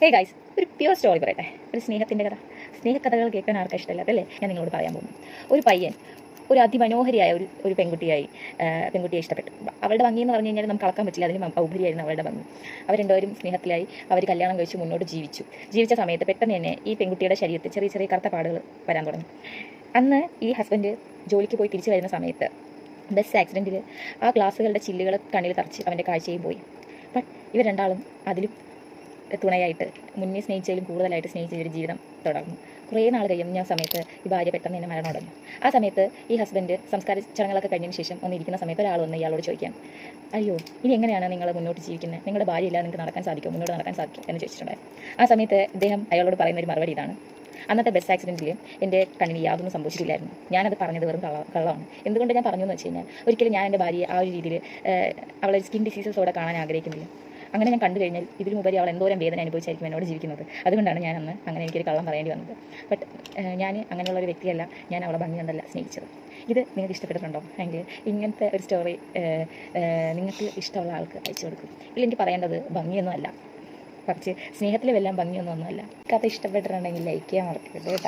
Hey guys, ഒരു pure story പറയട്ടെ. ഒരു സ്നേഹത്തിൻ്റെ കഥ. സ്നേഹകഥകൾ കേൾക്കാൻ ആർക്കും ഇഷ്ടമല്ല അതല്ലേ ഞാൻ നിങ്ങളോട് പറയാൻ പോകുന്നു. ഒരു പയ്യൻ ഒരു അതിമനോഹരിയായ ഒരു പെൺകുട്ടിയെ ഇഷ്ടപ്പെട്ടു. അവളുടെ ഭംഗി എന്ന് പറഞ്ഞു കഴിഞ്ഞാൽ നമുക്ക് അളക്കാൻ പറ്റില്ല, അതിന് ഉപരിയായിരുന്നു അവളുടെ ഭംഗി. അവർ രണ്ടുപേരും സ്നേഹത്തിലായി. അവർ കല്യാണം കഴിച്ച് മുന്നോട്ട് ജീവിച്ച സമയത്ത് പെട്ടെന്ന് തന്നെ ഈ പെൺകുട്ടിയുടെ ശരീരത്തിൽ ചെറിയ ചെറിയ കറുത്ത പാടുകൾ വരാൻ തുടങ്ങി. അന്ന് ഈ ഹസ്ബൻഡ് ജോലിക്ക് പോയി തിരിച്ചു വരുന്ന സമയത്ത് ബസ് ആക്സിഡൻറ്റിൽ ആ ഗ്ലാസ്സുകളുടെ ചില്ലുകൾ കണ്ണിൽ തറച്ച് അവൻ്റെ കാഴ്ചയും പോയി. ബട്ട് ഇവർ രണ്ടാളും അതിലും തുണയായിട്ട് മുന്നേ സ്നേഹിച്ചതിലും കൂടുതലായിട്ട് സ്നേഹിച്ച ഒരു ജീവിതം തുടർന്നു. കുറേ നാൾ കഴിഞ്ഞ സമയത്ത് ഈ ഭാര്യ പെട്ടെന്ന് തന്നെ മരണമടഞ്ഞു. ആ സമയത്ത് ഈ ഹസ്ബൻഡ് സംസ്കാര ചടങ്ങുകളൊക്കെ കഴിഞ്ഞതിന് ശേഷം ഒന്നിരിക്കുന്ന സമയത്ത് ഒരാൾ വന്ന് ഇയാളോട് ചോദിക്കാം, അയ്യോ ഇനി എങ്ങനെയാണ് നിങ്ങൾ മുന്നോട്ട് ജീവിക്കുന്നത്, നിങ്ങളുടെ ഭാര്യ ഇല്ലാതെ നിങ്ങൾക്ക് മുന്നോട്ട് നടക്കാൻ സാധിക്കും എന്ന് ചോദിച്ചിട്ടുണ്ടായിരുന്നു. ആ സമയത്ത് അദ്ദേഹം അയാളോട് പറയുന്ന ഒരു മറുപടി ഇതാണ്: അന്നത്തെ ബസ് ആക്സിഡൻറ്റിൽ എൻ്റെ കണ്ണിന് യാതൊന്നും സംഭവിച്ചിട്ടില്ലായിരുന്നു. ഞാനത് പറഞ്ഞത് വെറും കള്ളമാണ്. എന്തുകൊണ്ട് ഞാൻ പറഞ്ഞു എന്ന് വെച്ച് കഴിഞ്ഞാൽ, ഒരിക്കലും ഞാൻ എൻ്റെ ഭാര്യയെ ആ ഒരു രീതിയിൽ അവളെ സ്കിൻ ഡിസീസസോടെ കാണാൻ ആഗ്രഹിക്കുന്നില്ല. അങ്ങനെ ഞാൻ കണ്ടു കഴിഞ്ഞാൽ ഇതിലുപരി അവൾ എന്തോരം വേദന അനുഭവിച്ചായിരിക്കും എന്നോട് ജീവിക്കുന്നത്. അതുകൊണ്ടാണ് ഞാൻ അന്ന് അങ്ങനെ എനിക്കൊരു കള്ളം പറയേണ്ടി വന്നത്. ബട്ട് ഞാൻ അങ്ങനെയുള്ള ഒരു വ്യക്തിയല്ല. ഞാൻ അവളെ ഭംഗി കണ്ടല്ല സ്നേഹിച്ചത്. ഇത് നിങ്ങൾക്ക് ഇഷ്ടപ്പെട്ടിട്ടുണ്ടോ? എങ്കിൽ ഇങ്ങനത്തെ ഒരു സ്റ്റോറി നിങ്ങൾക്ക് ഇഷ്ടമുള്ള ആൾക്ക് അയച്ചു കൊടുക്കും. ഇതിൽ എനിക്ക് പറയേണ്ടത് ഭംഗിയൊന്നും അല്ല, കുറച്ച് സ്നേഹത്തിലും എല്ലാം ഭംഗിയൊന്നും ഒന്നുമല്ല. കഥ ഇഷ്ടപ്പെട്ടിട്ടുണ്ടെങ്കിൽ ലൈക്ക് ചെയ്യാൻ മറക്കരുത് കേട്ടോ.